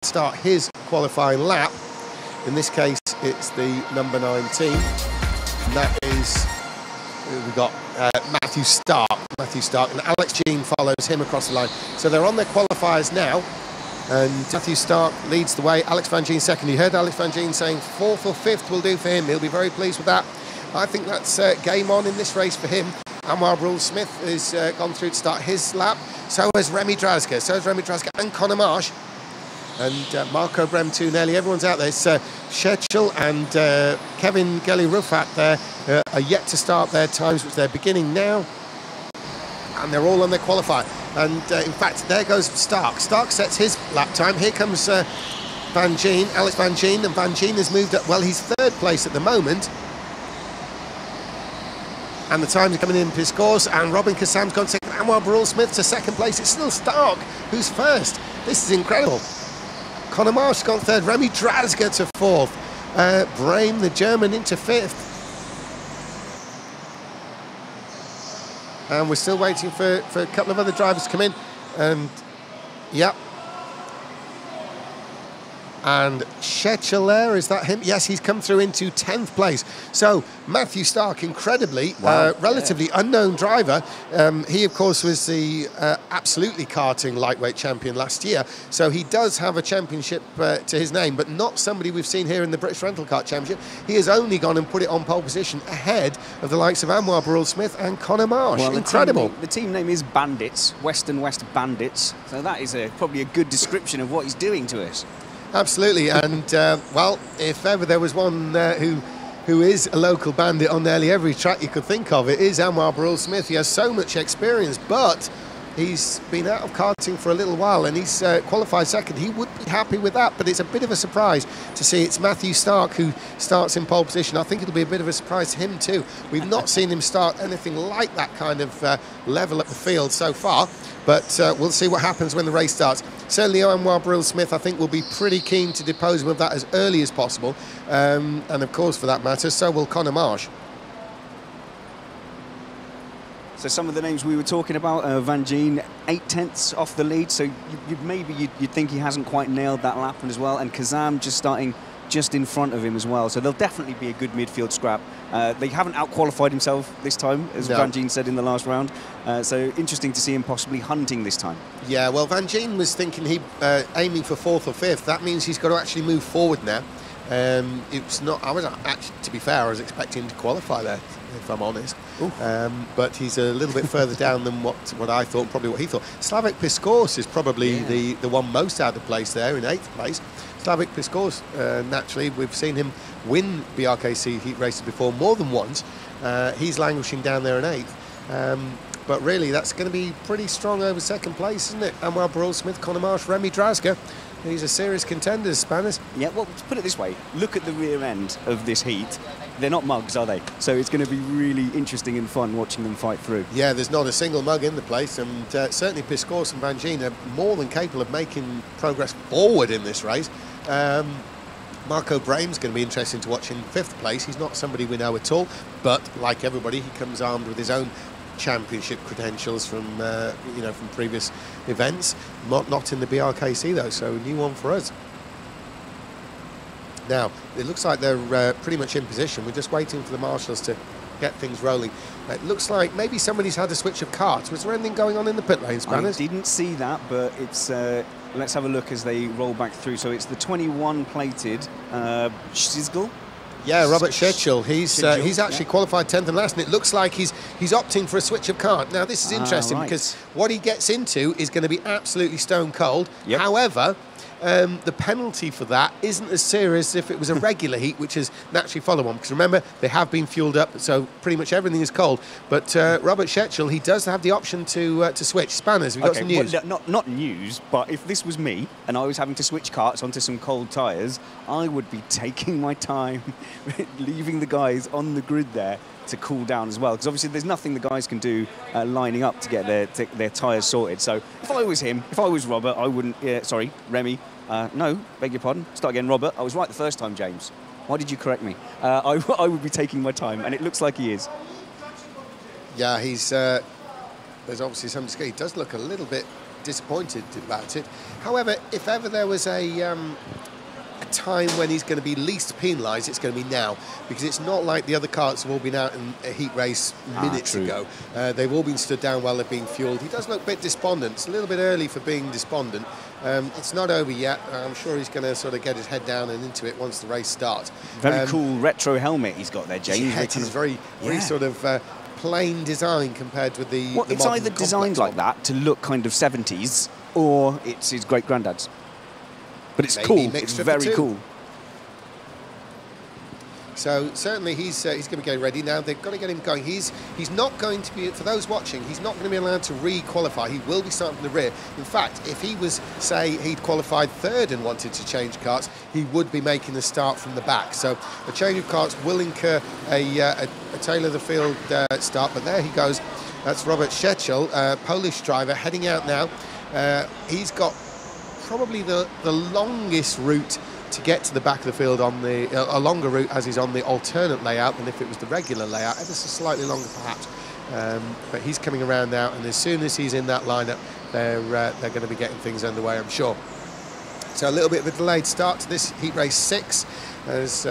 start his qualifying lap. In this case, it's the number 19. And that is, we've got Matthew Stark. And Alex Jean follows him across the line. So they're on their qualifiers now. And Matthew Stark leads the way. Alex Van Gien second. You heard Alex Van Gien saying 4th or 5th will do for him. He'll be very pleased with that. I think that's game on in this race for him. Anwar Brule-Smith has gone through to start his lap. So has Remy Drazga. And Conor Marsh. And Marco Brem too. Nearly everyone's out there. It's Shechel and Kevin Gelly-Ruffat there are yet to start their times, which they're beginning now. And they're all on their qualifier. And in fact, there goes Stark. Stark sets his lap time. Here comes Van Gien, Alex Van Gien, and Van Gien has moved up. Well, he's 3rd place at the moment. And the times are coming in Piscors, and Robin Kassam's gone second. Anwar Brule-Smith to 2nd place. It's still Stark who's 1st. This is incredible. Conor Marsh has gone 3rd. Remy Drazga to 4th. Brame, the German, into 5th. And we're still waiting for a couple of other drivers to come in. And, yeah. And Schecheler, is that him? Yes, he's come through into 10th place. So Matthew Stark, incredibly, relatively unknown driver. He, of course, was the absolutely karting lightweight champion last year. So he does have a championship to his name, but not somebody we've seen here in the British Rental Kart Championship. He has only gone and put it on pole position ahead of the likes of Anwar Brule-Smith and Conor Marsh. Well, incredible. The team name is Bandits, Western West Bandits. So that is probably a good description of what he's doing to us. Absolutely, and well, if ever there was one who is a local bandit on nearly every track you could think of, it is Anwar Brule-Smith. He has so much experience, but he's been out of karting for a little while, and he's qualified 2nd. He would be happy with that, but it's a bit of a surprise to see it's Matthew Stark who starts in pole position. I think it'll be a bit of a surprise to him too. We've not seen him start anything like that kind of level up the field so far. But we'll see what happens when the race starts. Certainly Anwar Brule-Smith, I think, will be pretty keen to dispose him of that as early as possible. And of course, for that matter, so will Conor Marsh. So some of the names we were talking about, Van Gien, 8/10 off the lead. So you'd think he hasn't quite nailed that lap as well. And Kazam just starting just in front of him as well. So there'll definitely be a good midfield scrap. They haven't out-qualified himself this time, as Van Gien said in the last round. So interesting to see him possibly hunting this time. Yeah, well, Van Gien was thinking aiming for 4th or 5th. That means he's got to actually move forward now. It's not. I was actually, to be fair, I was expecting him to qualify there, if I'm honest. But he's a little bit further down than what I thought, probably what he thought. Slavik Piscors is probably the one most out of place there in 8th place. Slavik Piscors, naturally, we've seen him win BRKC heat races before more than once. He's languishing down there in 8th. But really, that's going to be pretty strong over 2nd place, isn't it? Anwar Brule-Smith, Conor Marsh, Remy Drazga. These are serious contenders, Spanners. Yeah, well, to put it this way, look at the rear end of this heat. They're not mugs, are they? So it's going to be really interesting and fun watching them fight through. Yeah, there's not a single mug in the place, and certainly Piscors and Van Gien are more than capable of making progress forward in this race. Marco Brame's going to be interesting to watch in 5th place. He's not somebody we know at all, but like everybody, he comes armed with his own championship credentials from from previous events. Not in the BRKC though, so a new one for us. Now it looks like they're pretty much in position. We're just waiting for the marshals to get things rolling. It looks like maybe somebody's had a switch of carts. Was there anything going on in the pit lane, Spanners? I didn't see that, but it's let's have a look as they roll back through. So it's the 21 plated Schizgel. Yeah, Robert Schechel. He's actually qualified 10th and last, and it looks like he's opting for a switch of cart. Now, this is interesting because what he gets into is going to be absolutely stone cold. Yep. However, the penalty for that isn't as serious as if it was a regular heat, which is naturally follow on. Because remember, they have been fueled up, so pretty much everything is cold. But Robert Schechel, he does have the option to switch. Spanners, we've got some news. Well, not news, but if this was me and I was having to switch carts onto some cold tyres, I would be taking my time, leaving the guys on the grid there to cool down as well, because obviously there's nothing the guys can do lining up to get their tyres sorted. So if I was him, if I was Robert, I wouldn't. Sorry, Remy. No, beg your pardon. Start again, Robert. I was right the first time, James. Why did you correct me? I would be taking my time, and it looks like he is. Yeah, he's. There's obviously some. He does look a little bit disappointed about it. However, if ever there was a time when he's going to be least penalised, it's going to be now, because it's not like the other carts have all been out in a heat race minutes ago. They've all been stood down while they're being fuelled. He does look a bit despondent. It's a little bit early for being despondent. It's not over yet. I'm sure he's going to sort of get his head down and into it once the race starts. Very cool retro helmet he's got there, James. Yeah, it's very sort of plain design compared with the it's either designed like that to look kind of 70s, or it's his great granddad's. But it's cool. It's very cool. So certainly he's going to be getting ready now. They've got to get him going. He's not going to be, for those watching, he's not going to be allowed to re-qualify. He will be starting from the rear. In fact, if he was, say, he'd qualified third and wanted to change karts, he would be making the start from the back. So a change of karts will incur a tail of the field start. But there he goes. That's Robert Szechel, Polish driver, heading out now. He's got probably the longest route to get to the back of the field on a longer route as he's on the alternate layout than if it was the regular layout, ever so slightly longer perhaps. But he's coming around now, and as soon as he's in that lineup, they're going to be getting things underway, I'm sure. So a little bit of a delayed start to this heat race 6 as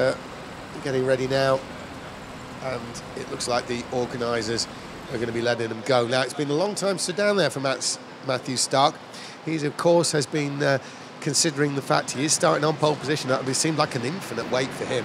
getting ready now, and it looks like the organisers are going to be letting them go. Now, it's been a long time to sit down there for Matthew Stark. He's, of course, has been considering the fact he is starting on pole position. That would seem like an infinite wait for him.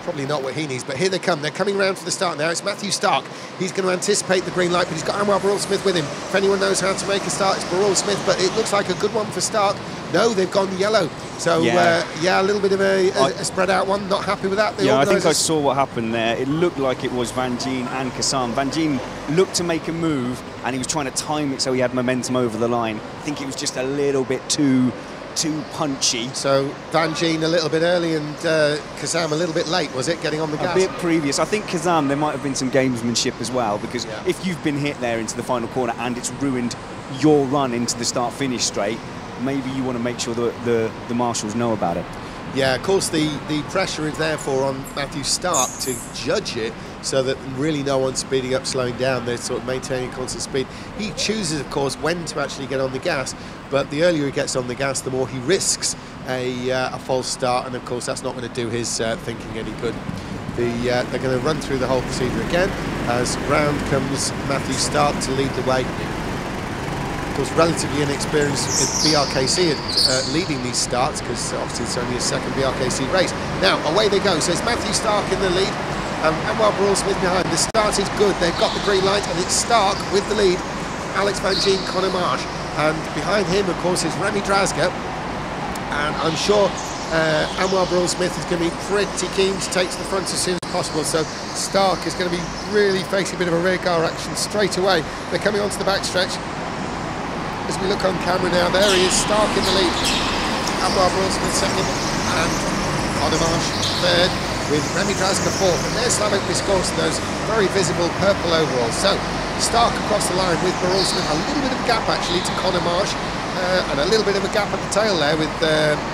Probably not what he needs, but here they come. They're coming round for the start now. It's Matthew Stark. He's going to anticipate the green light, but he's got Anwar Burrell-Smith with him. If anyone knows how to make a start, it's Burrell-Smith, but it looks like a good one for Stark. No, they've gone yellow. So, a little bit of a spread out one. Not happy with that. I think I saw what happened there. It looked like it was Van Gien and Kazam. Van Gien looked to make a move, and he was trying to time it so he had momentum over the line. I think it was just a little bit too punchy. So Van Gien a little bit early and Kazam a little bit late, was it, getting on the gas? A bit previous. I think Kazam, there might have been some gamesmanship as well, because if you've been hit there into the final corner and it's ruined your run into the start-finish straight, maybe you want to make sure that the marshals know about it. Yeah, of course the pressure is therefore on Matthew Stark to judge it, so that really no one's speeding up, slowing down. They're sort of maintaining constant speed. He chooses, of course, when to actually get on the gas, but the earlier he gets on the gas, the more he risks a false start, and of course that's not going to do his thinking any good. They're going to run through the whole procedure again as round comes Matthew Stark to lead the way. Of course, relatively inexperienced with BRKC leading these starts, because obviously it's only his second BRKC race. Now, away they go. So it's Matthew Stark in the lead, Anwar Burrell-Smith behind. The start is good. They've got the green light, and it's Stark with the lead. Alex Van Gien, Conor Marsh. And behind him, of course, is Remy Drazga. And I'm sure Anwar Burrell-Smith is going to be pretty keen to take to the front as soon as possible. So Stark is going to be really facing a bit of a rear guard action straight away. They're coming onto the backstretch. As we look on camera now, there he is, Stark in the lead. Anwar Burrell-Smith second, and Conor Marsh third, with Remy Drazga fourth. And there's Slavik Piskorski in those very visible purple overalls. So Stark across the line with Burrell-Smith, a little bit of a gap actually to Conor Marsh, and a little bit of a gap at the tail there with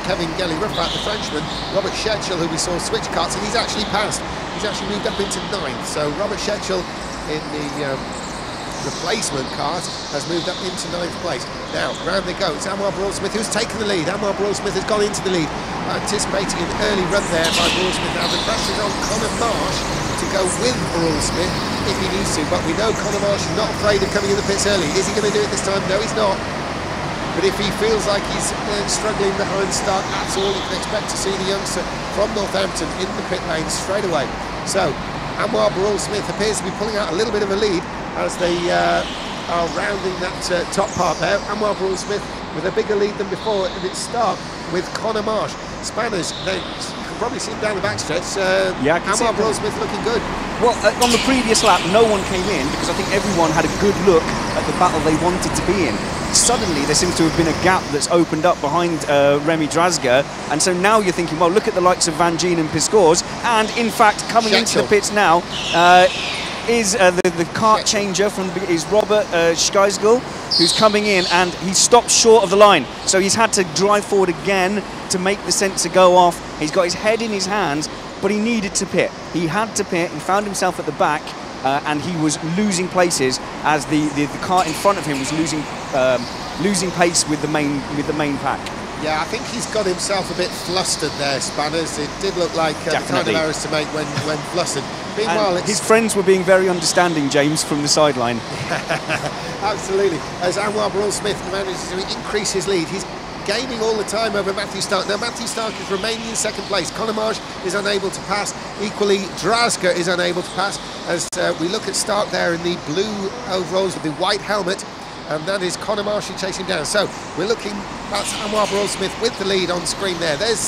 Kevin Gelly-Ruffat, the Frenchman, Robert Szechel, who we saw switch karts, and he's actually passed. He's actually moved up into 9th. So Robert Szechel in the replacement kart has moved up into 9th place. Now, round they go. It's Anwar Burrell-Smith who's taken the lead. Anwar Burrell-Smith has gone into the lead, anticipating an early run there by Burrell-Smith. Now, the pressure's on Conor Marsh to go with Burrell-Smith if he needs to, but we know Conor Marsh is not afraid of coming in the pits early. Is he going to do it this time? No, he's not. But if he feels like he's struggling behind Stark, that's all you can expect to see the youngster from Northampton in the pit lane straight away. So, Anwar Burrell-Smith appears to be pulling out a little bit of a lead as they are rounding that top part there. Anwar Burrell-Smith with a bigger lead than before, and it's Stark with Conor Marsh. Spanners, you can probably see him down the backstretch. Anwar Burrell-Smith looking good. Well, on the previous lap, no one came in because I think everyone had a good look at the battle they wanted to be in. Suddenly, there seems to have been a gap that's opened up behind Remy Drazga, and so now you're thinking, well, look at the likes of Van Gien and Piskorski, and in fact, coming into the pits now is the kart changer is Robert Scheisgel, who's coming in, and he stopped short of the line, so he's had to drive forward again to make the sensor go off. He's got his head in his hands, but he needed to pit. He had to pit. He found himself at the back, and he was losing places as the car in front of him was losing pace with the main pack. Yeah, I think he's got himself a bit flustered there, Spanners. It did look like the kind of errors to make when flustered. Meanwhile, his friends were being very understanding, James, from the sideline. Absolutely. As Anwar Burrell-Smith manages to increase his lead, he's gaining all the time over Matthew Stark. Now, Matthew Stark is remaining in second place. Conor Marsh is unable to pass. Equally, Drazga is unable to pass. As we look at Stark there in the blue overalls with the white helmet, and that is Conor Marsh who chasing him down. So we're looking, that's Anwar Burrell-Smith with the lead on screen there. There's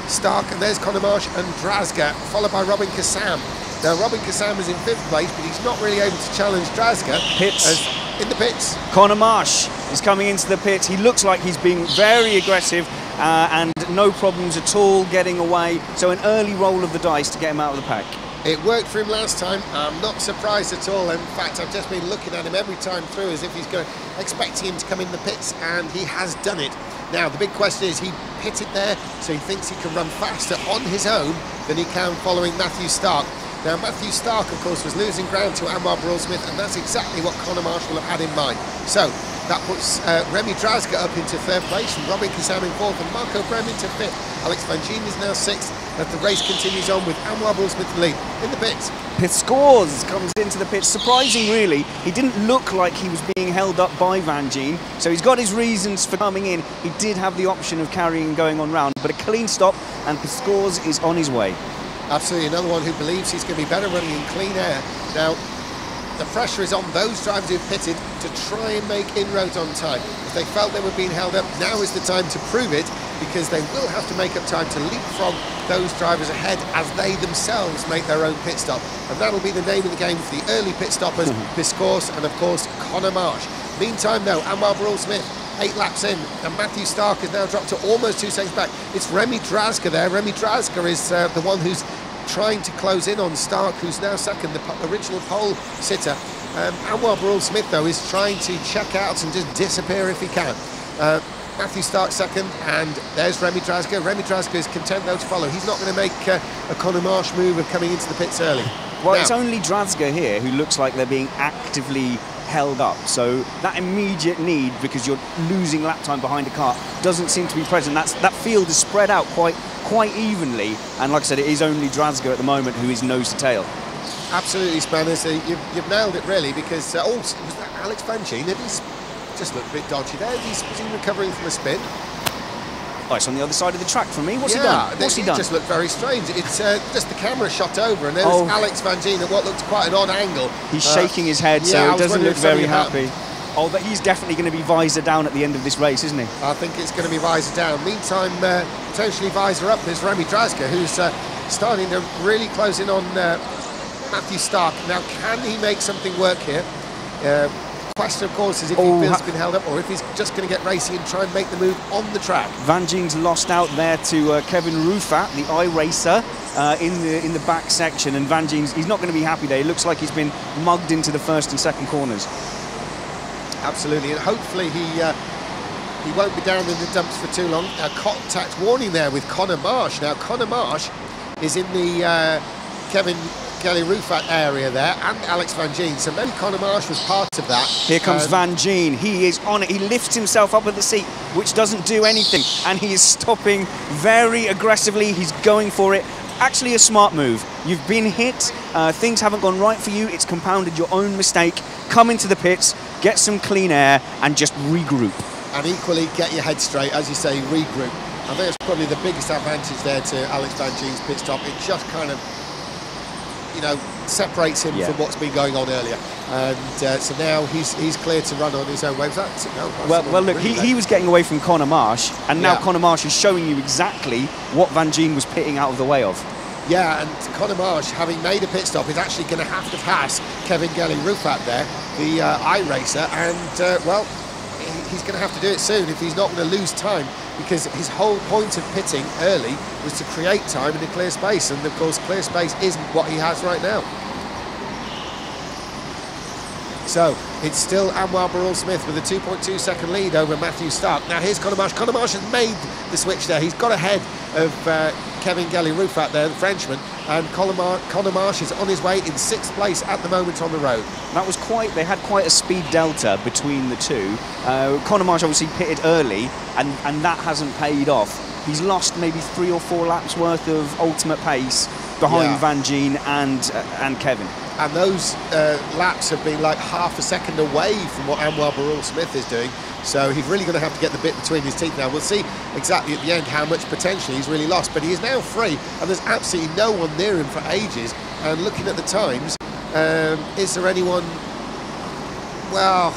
Stark, and there's Conor Marsh and Drazga, followed by Robin Kassam. Now, Robin Kassam is in 5th place, but he's not really able to challenge Drazga. In the pits. Conor Marsh is coming into the pits. He looks like he's being very aggressive and no problems at all getting away. So an early roll of the dice to get him out of the pack. It worked for him last time. I'm not surprised at all. In fact, I've just been looking at him every time through as if he's going, expecting him to come in the pits, and he has done it. Now, the big question is, he pitted there, so he thinks he can run faster on his own than he can following Matthew Stark. Now, Matthew Stark, of course, was losing ground to Anwar Burrell-Smith, and that's exactly what Conor Marsh will have had in mind. So, that puts Remy Drazga up into 3rd place, and Robin Kassam in 4th, and Marco Brem into 5th. Alex Van Gien is now 6th, as the race continues on with Anwar Burrell-Smith in the lead. In the pits. Piscores comes into the pits. Surprising, really. He didn't look like he was being held up by Van Gien, so he's got his reasons for coming in. He did have the option of carrying going on round, but a clean stop, and Piscores is on his way. Absolutely, another one who believes he's going to be better running in clean air. Now, the pressure is on those drivers who've pitted to try and make inroads on time. If they felt they were being held up, now is the time to prove it, because they will have to make up time to leapfrog those drivers ahead as they themselves make their own pit stop. And that'll be the name of the game for the early pit stoppers, Piscores and, of course, Conor Marsh. Meantime, though, Anwar Burrell-Smith, 8 laps in, and Matthew Stark has now dropped to almost 2 seconds back. It's Remy Drazga there. Remy Drazga is the one who's trying to close in on Stark, who's now second, the original pole sitter. Anwar Burrell-Smith, though, is trying to check out and just disappear if he can. Matthew Stark second, and there's Remy Drazga. Remy Drazga is content, though, to follow. He's not going to make a Conor Marsh move of coming into the pits early. Well, now, it's only Drazga here who looks like they're being actively held up, so that immediate need, because you're losing lap time behind a car, doesn't seem to be present. That field is spread out quite evenly, and like I said, it is only Drazga at the moment who is nose to tail. Absolutely, Spanners. You've nailed it, really, because was that Alex Van Gien? He's just looked a bit dodgy there. Was he recovering from a spin? Oh, it's on the other side of the track from me. What's he done? What's he done? It just looked very strange. It's just the camera shot over, and there was Alex Van Gien at what looked quite an odd angle. He's shaking his head, so it doesn't look very happy. Oh, but he's definitely going to be visor down at the end of this race, isn't he? I think it's going to be visor down. Meantime, potentially visor up is Remy Drazga, who's starting to really close in on Matthew Stark. Now, can he make something work here? Question, of course, is if he feels he's been held up, or if he's just going to get racy and try and make the move on the track. Van Gien's lost out there to Kevin Rufat, the iRacer, in the back section, and Van Gien's, he's not going to be happy there. It looks like he's been mugged into the first and second corners. Absolutely, and hopefully he won't be down in the dumps for too long. A contact warning there with Conor Marsh. Now, Conor Marsh is in the Kevin Kelly Rufat area there, and Alex Van Gien, so maybe Conor Marsh was part of that. Here comes Van Gien. He is on it. He lifts himself up at the seat, which doesn't do anything, and he is stopping very aggressively. He's going for it. Actually a smart move. You've been hit, things haven't gone right for you, it's compounded your own mistake. Come into the pits, get some clean air, and just regroup. And equally, get your head straight, as you say, regroup. I think it's probably the biggest advantage there to Alex Van Gien's pit stop. It just kind of, you know, separates him from what's been going on earlier. And so now he's clear to run on his own way. Well, look, he was getting away from Conor Marsh, and now Conor Marsh is showing you exactly what Van Gien was pitting out of the way of. Yeah, and Conor Marsh, having made a pit stop, is actually going to have to pass Kevin Gelly Rufat there, the iRacer, and, well, he's going to have to do it soon if he's not going to lose time, because his whole point of pitting early was to create time in a clear space, and of course clear space isn't what he has right now. So it's still Anwar Barrell-Smith with a 2.2 second lead over Matthew Stark. Now here's Conor Marsh. Conor Marsh has made the switch there. He's got ahead of Kevin Gelly-Rufat there, the Frenchman, and Conor Marsh is on his way in 6th place at the moment on the road. That was they had quite a speed delta between the two. Conor Marsh obviously pitted early, and that hasn't paid off. He's lost maybe 3 or 4 laps worth of ultimate pace behind Van Gien and Kevin. And those laps have been like half a second away from what Anwar Barrell-Smith is doing. So he's really going to have to get the bit between his teeth now. We'll see exactly at the end how much potential he's really lost. But he is now free, and there's absolutely no one near him for ages. And looking at the times, is there anyone... Well,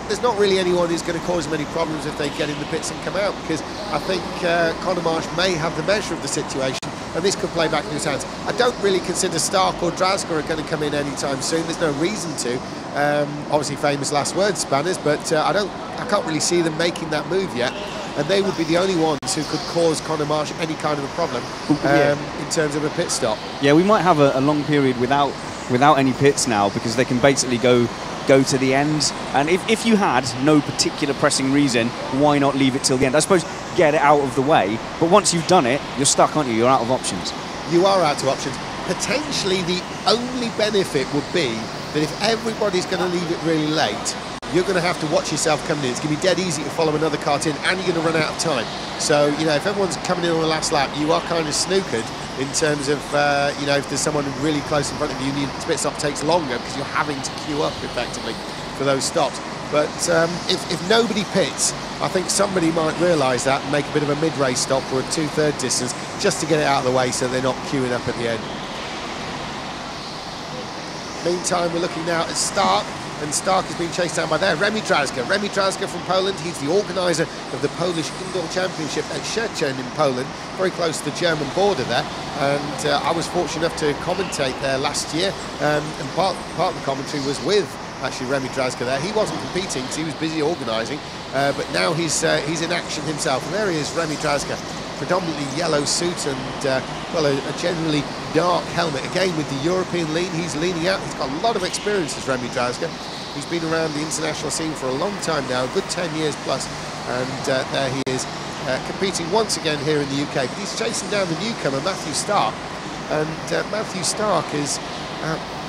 there's not really anyone who's going to cause him any problems if they get in the pits and come out, because I think Conor Marsh may have the measure of the situation, and this could play back in his hands. I don't really consider Stark or Drazga are going to come in anytime soon. There's no reason to. Obviously, famous last words, Spanners, but I can't really see them making that move yet. And they would be the only ones who could cause Conor Marsh any kind of a problem in terms of a pit stop. Yeah, we might have a long period without any pits now, because they can basically go to the end. And if you had no particular pressing reason, why not leave it till the end? I suppose get it out of the way, but once you've done it, you're stuck, aren't you? You're out of options. You are out of options. Potentially the only benefit would be that if everybody's going to leave it really late, you're going to have to watch yourself coming in. It's going to be dead easy to follow another cart in, and you're going to run out of time. So, you know, if everyone's coming in on the last lap, you are kind of snookered in terms of, you know, if there's someone really close in front of you, and the pit stop takes longer because you're having to queue up effectively for those stops. But if nobody pits, I think somebody might realise that and make a bit of a mid-race stop or a 2/3 distance just to get it out of the way so they're not queuing up at the end. Meantime, we're looking now at Stark, and Stark has been chased down by there. Remi Drazga. Remi Drazga from Poland. He's the organiser of the Polish Indoor Championship at Szczecin in Poland, very close to the German border there. And I was fortunate enough to commentate there last year, and part of the commentary was with actually Remi Drazga there. He wasn't competing because he was busy organising, but now he's in action himself. And there he is, Remi Drazga, predominantly yellow suit and well, a generally dark helmet. Again, with the European lean, he's leaning out. He's got a lot of experience as Remi Drazga. He's been around the international scene for a long time now, a good 10 years plus, and there he is competing once again here in the UK. But he's chasing down the newcomer, Matthew Stark, and Matthew Stark is,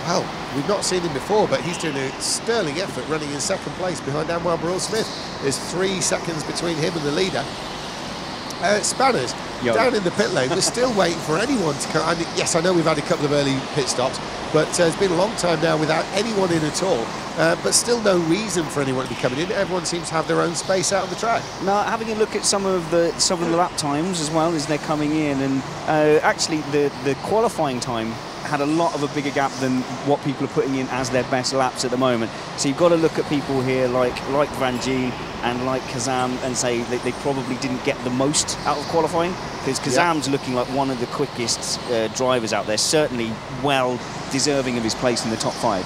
well, we've not seen him before, but he's doing a sterling effort running in 2nd place behind Anwar Barrell-Smith. There's 3 seconds between him and the leader. Spanners, down in the pit lane, we're still waiting for anyone to come. Yes, I know we've had a couple of early pit stops, but it's been a long time now without anyone in at all. But still no reason for anyone to be coming in. Everyone seems to have their own space out on the track. Now, having a look at some of the lap times as well as they're coming in, and actually the qualifying time had a lot of a bigger gap than what people are putting in as their best laps at the moment. So you've got to look at people here like Van Gien and like Kazam and say that they probably didn't get the most out of qualifying, because Kazam's looking like one of the quickest drivers out there, certainly well deserving of his place in the top 5.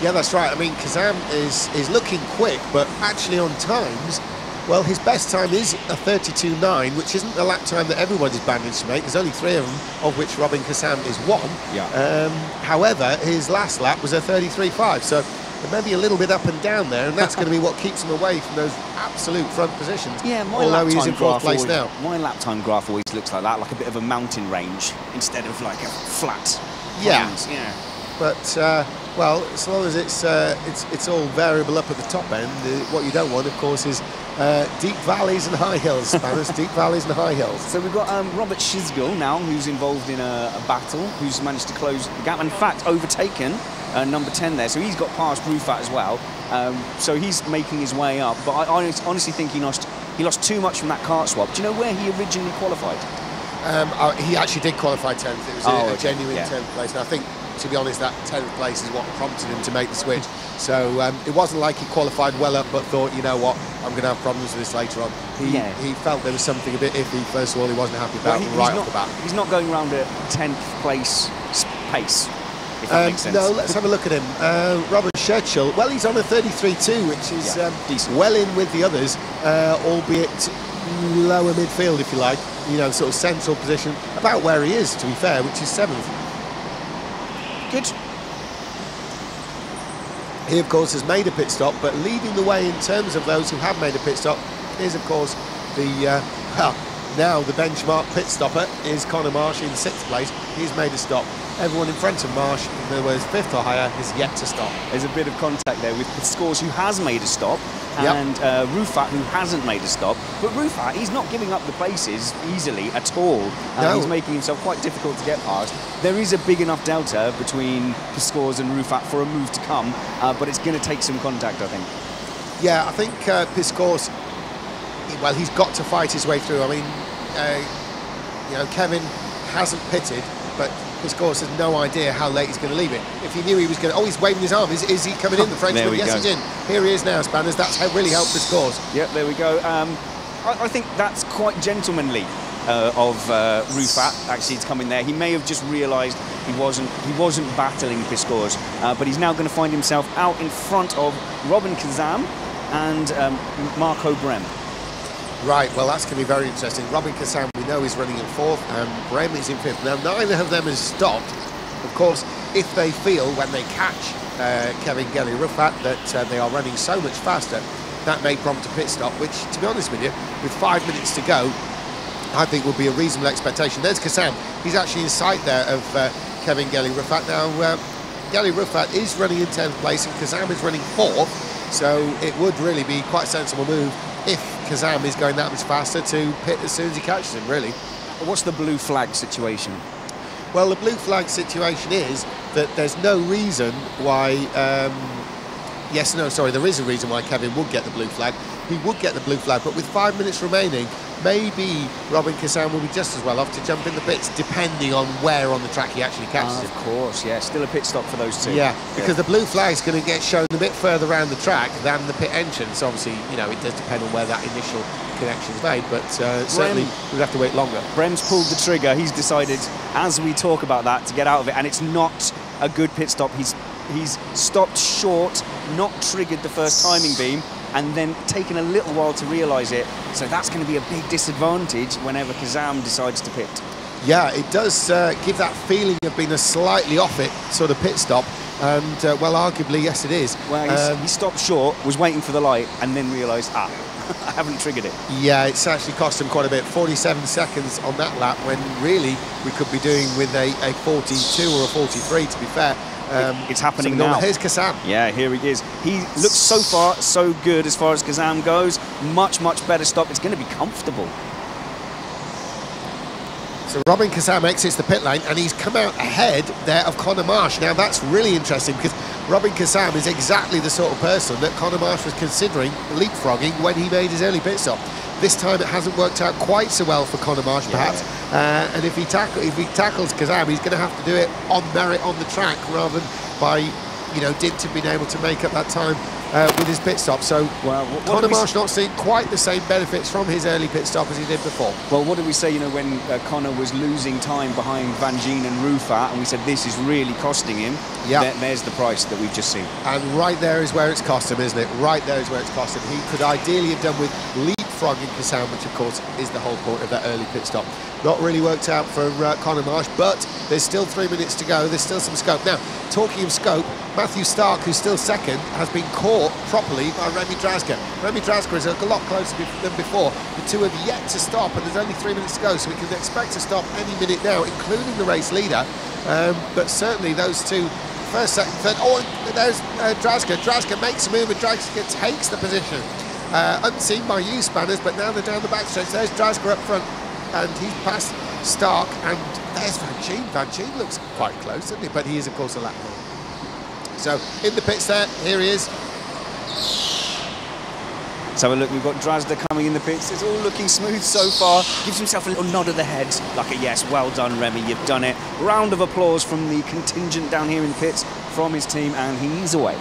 Yeah, that's right. I mean, Kazam is looking quick, but actually on times, well, his best time is a 32.9, which isn't the lap time that everybody's managed to make. There's only 3 of them, of which Robin Kazam is 1. Yeah. However, his last lap was a 33.5, so there may be a little bit up and down there, and that's going to be what keeps him away from those absolute front positions. Yeah, although he's in 4th place now. My lap time graph always looks like that, like a bit of a mountain range instead of like a flat. Yeah. Yeah. But well, as long as it's all variable up at the top end, what you don't want, of course, is deep valleys and high hills, Spanners. Deep valleys and high hills. So we've got Robert Schizgel now, who's involved in a battle, who's managed to close the gap. In fact, overtaken number 10 there, so he's got past Rufat as well. So he's making his way up. But I honestly think he lost too much from that kart swap. Do you know where he originally qualified? He actually did qualify 10th. It was a genuine 10th place, and I think, to be honest, that 10th place is what prompted him to make the switch. So it wasn't like he qualified well up but thought, you know what, I'm going to have problems with this later on. He felt there was something a bit iffy. First of all, he wasn't happy about right off the bat. He's not going around at 10th place pace, if that makes sense. No, let's have a look at him. Robert Schizgel, well, he's on a 33.2, which is well in with the others, albeit lower midfield, if you like. You know, sort of central position, about where he is, to be fair, which is 7th. Good. He, of course, has made a pit stop, but leading the way in terms of those who have made a pit stop is, of course, the, well, now the benchmark pit stopper is Conor Marsh in 6th place. He's made a stop. Everyone in front of Marsh, in other words, 5th or higher, is yet to stop. There's a bit of contact there with Scores, who has made a stop, and Rufat, who hasn't made a stop. But Rufat, he's not giving up the places easily at all. No. He's making himself quite difficult to get past. There is a big enough delta between Scores and Rufat for a move to come, but it's going to take some contact, I think. Yeah, I think Piscourse, well, he's got to fight his way through. I mean, you know, Kevin hasn't pitted, but Piscourse has no idea how late he's going to leave it. If he knew he was going to... Oh, he's waving his arm. Is he coming in, the Frenchman? Yes, he's in. Here he is now, Spanners. That's how really helped Piscourse. Yep, there we go. I think that's quite gentlemanly of Rufat, actually, to come in there. He may have just realised he wasn't battling Piscourse, but he's now going to find himself out in front of Robin Kazam and Marco Brem. Right, well, that's going to be very interesting. Robin Kazam, we know, is running in 4th, and Brem is in 5th. Now, neither of them has stopped. Of course, if they feel, when they catch Kevin Gelly Rufat, that they are running so much faster, that may prompt a pit stop, which, to be honest with you, with 5 minutes to go, I think would be a reasonable expectation. There's Kazam. He's actually in sight there of Kevin Gelly Rufat. Now, Gelly Rufat is running in 10th place, and Kazam is running 4th, so it would really be quite a sensible move if Kazam is going that much faster to pit as soon as he catches him, really. What's the blue flag situation? Well, the blue flag situation is that there's no reason why... there is a reason why Kevin would get the blue flag. He would get the blue flag, but with 5 minutes remaining, maybe Robin Kazam will be just as well off to jump in the pits, depending on where on the track he actually catches him. Of course, yeah, still a pit stop for those two. Yeah, because the blue flag is going to get shown a bit further around the track than the pit entrance. Obviously, you know, it does depend on where that initial connection is made, but certainly we'd have to wait longer. Brem's pulled the trigger. He's decided, as we talk about that, to get out of it, and it's not a good pit stop. He's stopped short, not triggered the first timing beam, and then taken a little while to realise it. So that's going to be a big disadvantage whenever Kazam decides to pit. Yeah, it does give that feeling of being a slightly off it sort of pit stop, and well, arguably, yes, it is. Well, he stopped short, was waiting for the light, and then realised, I haven't triggered it. Yeah, it's actually cost him quite a bit. 47 seconds on that lap, when really we could be doing with a 42 or a 43, to be fair. It's happening now. Here's Kazam. Yeah, here he is. He looks so far good as far as Kazam goes. Much, much better stop. It's going to be comfortable. So Robin Kazam exits the pit lane, and he's come out ahead there of Conor Marsh. Now, that's really interesting, because Robin Kazam is exactly the sort of person that Conor Marsh was considering leapfrogging when he made his early pit stop. This time it hasn't worked out quite so well for Conor Marsh, perhaps. And if he tackles Kazam, he's going to have to do it on merit on the track rather than by, you know, dint of being able to make up that time with his pit stop. So Conor Marsh not seeing quite the same benefits from his early pit stop as he did before. Well, what did we say, you know, when Conor was losing time behind Van Gien and Rufat, and we said this is really costing him? Yeah. There's the price that we've just seen. And right there is where it's cost him, isn't it? Right there is where it's cost him. He could ideally have done with leapfrogging Kazam, which of course is the whole point of that early pit stop. Not really worked out for Conor Marsh, but there's still 3 minutes to go. There's still some scope. Now, talking of scope, Matthew Stark, who's still second, has been caught properly by Remy Draska. Remy Draska is a lot closer than before. The two have yet to stop, and there's only 3 minutes to go, so we can expect to stop any minute now, including the race leader. But certainly those two, first, second, third. Oh, there's Draska. Draska makes a move, and Draska takes the position. Unseen by you, Spanners, but now they're down the backstretch. There's Draska up front, and he's past Stark, and there's Van Gien. Van Gien looks quite close, doesn't he? But he is, of course, a lap more. So, in the pits there, here he is. Let's have a look. We've got Drasda coming in the pits. It's all looking smooth so far. Gives himself a little nod of the head, like a yes, well done, Remy, you've done it. Round of applause from the contingent down here in the pits from his team, and he's away.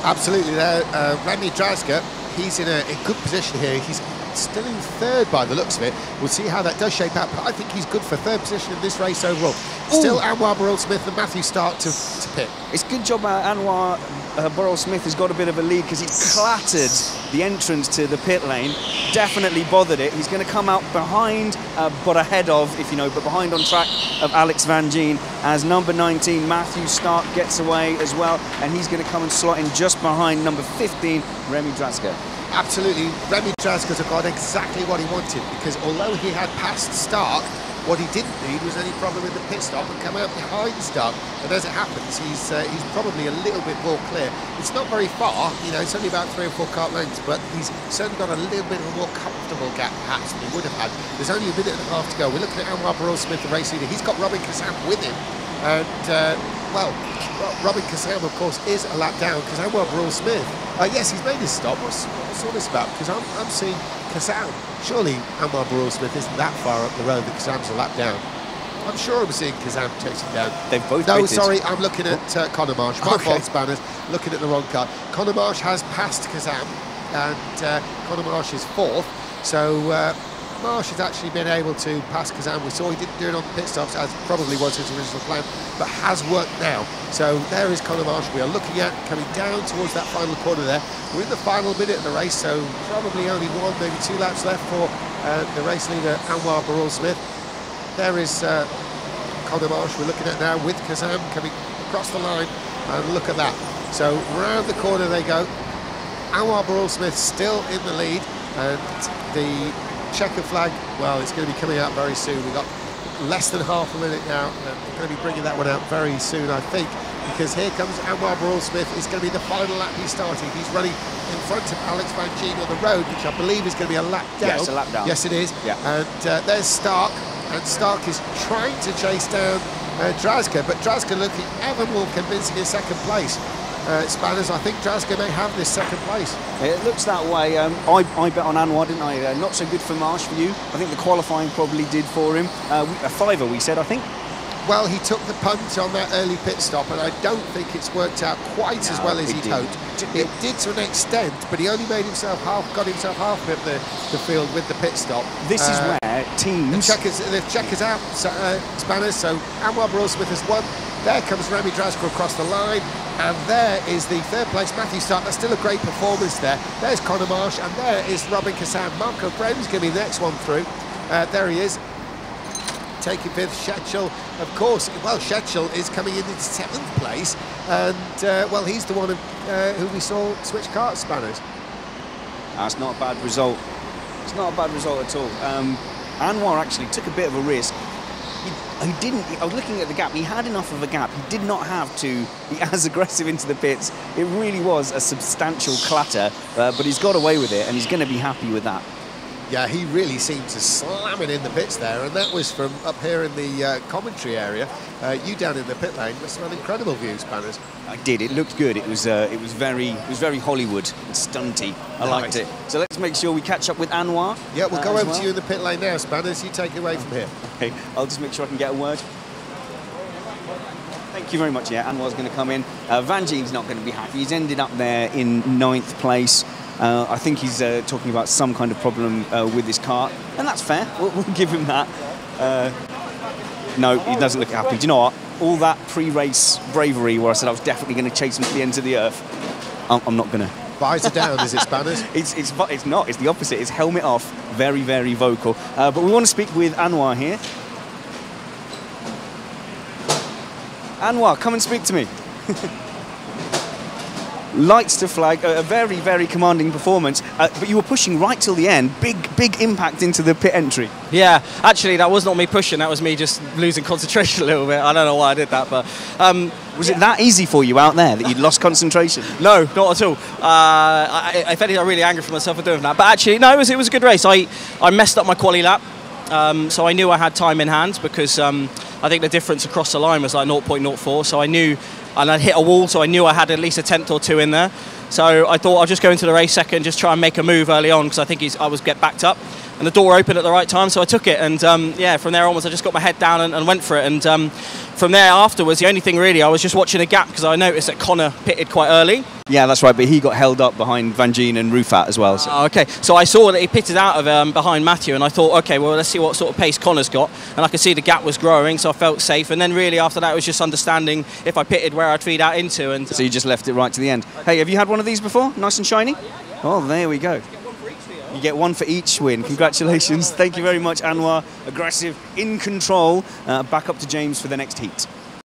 Absolutely there. Remy Draska, he's in a good position here. He's still in third by the looks of it. We'll see how that does shape out, but I think he's good for third position in this race overall. Still Anwar Burrell Smith and Matthew Stark to pit. It's good job Anwar Burrell-Smith has got a bit of a lead because he clattered the entrance to the pit lane, definitely bothered it. He's going to come out behind, but ahead of, if you know, but behind on track of Alex Van Gien as number 19, Matthew Stark, gets away as well, and he's going to come and slot in just behind number 15, Remy Draska. Absolutely, Remy Draska's got exactly what he wanted, because although he had passed Stark, what he didn't need was any problem with the pit stop and come out behind Stark. And as it happens, he's probably a little bit more clear. It's not very far, you know, it's only about 3 or 4 kart lengths, but he's certainly got a little bit of a more comfortable gap perhaps than he would have had. There's only a minute and a half to go. We're looking at Anwar Burrell-Smith, the race leader. He's got Robin Kazam with him. And, well, Robin Kazam, of course, is a lap down because Anwar Burrell-Smith, yes, he's made his stop. What's all this about? Because I'm seeing Kazam. Surely Anwar Burrell-Smith isn't that far up the road that Kazam's a lap down. I'm sure I'm seeing Kazam chasing down. They've both No, pitted. Sorry, I'm looking at Conor Marsh. My fault, Spanners. Looking at the wrong car. Conor Marsh has passed Kazam, and Conor Marsh is 4th. So Marsh has actually been able to pass Kazam. We saw he didn't do it on pit stops, as probably was his original plan, but has worked now. So there is Conor Marsh. We are looking at coming down towards that final corner there. We're in the final minute of the race, so probably only 1, maybe 2 laps left for the race leader, Anwar Burrell-Smith. There is Conor Marsh we're looking at now with Kazam coming across the line, and look at that. So round the corner they go. Anwar Burrell-Smith still in the lead, and the checker flag, well, it's going to be coming out very soon. We've got less than half a minute now, and we're going to be bringing that one out very soon, I think, because here comes Anwar Burrell-Smith. It's going to be the final lap he's starting. He's running in front of Alex Van Gien on the road, which I believe is going to be a lap down. Yes, a lap down. Yes, it is. Yeah. And there's Stark, and Stark is trying to chase down Draska, but Draska looking ever more convincing in 2nd place. Spanners, I think Draska may have this 2nd place. It looks that way. I bet on Anwar, didn't I? Not so good for Marsh for you. I think the qualifying probably did for him. A 5er, we said, I think. Well, he took the punt on that early pit stop, and I don't think it's worked out quite as well as he'd hoped. It did to an extent, but he only got himself halfway up the field with the pit stop. This is where teams... The checkers out, Spanners, so Anwar Burrell-Smith has won. There comes Remy Draska across the line, and there is the 3rd place Matthew Stark. That's still a great performance there. There's Conor Marsh, and there is Robin Kazam. Marco Brem's going to be the next one through. There he is, taking 5th. Schechel, of course. Well, Schechel is coming in 7th place, and well, he's the one who we saw switch karts, Spanners. That's not a bad result. It's not a bad result at all. Anwar actually took a bit of a risk. He didn't. I was looking at the gap. He had enough of a gap. He did not have to be as aggressive into the pits. It really was a substantial clatter, but he's got away with it, and he's going to be happy with that. Yeah, he really seemed to slam it in the pits there, and that was from up here in the commentary area. You down in the pit lane must have had incredible views, Spanners. I did. It looked good. It was very Hollywood and stunty. I liked it. So let's make sure we catch up with Anwar. Yeah, we'll go over to you in the pit lane now, Spanners. You take it away from here. Okay, I'll just make sure I can get a word. Thank you very much. Yeah, Anwar's going to come in. Van Gien's not going to be happy. He's ended up there in 9th place. I think he's talking about some kind of problem with his car, and that's fair. We'll give him that. No, he doesn't look happy. Do you know what? All that pre-race bravery where I said I was definitely going to chase him to the ends of the earth, I'm not going to. Visor down, is it, Spanners? It's not. It's the opposite. It's helmet off. Very, very vocal. But we want to speak with Anwar here. Anwar, come and speak to me. Lights to flag, a very, very commanding performance, but you were pushing right till the end. Big impact into the pit entry. Yeah, actually that was not me pushing, that was me just losing concentration a little bit. I don't know why I did that, but... was it that easy for you out there that you'd lost concentration? No, not at all. If anything, I'm really angry for myself for doing that. But actually, no, it was a good race. I messed up my quali lap, so I knew I had time in hand because I think the difference across the line was like 0.04, so I knew... And I'd hit a wall, so I knew I had at least a 10th or 2 in there. So I thought I'll just go into the race second, just try and make a move early on, because I think I was get backed up. And the door opened at the right time, so I took it. And yeah, from there onwards, I just got my head down and went for it. And from there afterwards, the only thing really, I was just watching a gap, because I noticed that Connor pitted quite early. Yeah, that's right, but he got held up behind Van Gien and Rufat as well. So. Okay, so I saw that he pitted out of behind Matthew, and I thought, okay, well, let's see what sort of pace Connor's got. And I could see the gap was growing, so I felt safe. And then really after that, it was just understanding if I pitted where I'd feed out into. And so you just left it right to the end. Hey, have you had one of these before? Nice and shiny? Oh, there we go. You get one for each win. Congratulations. Thank you very much, Anwar. Aggressive, in control. Back up to James for the next heat.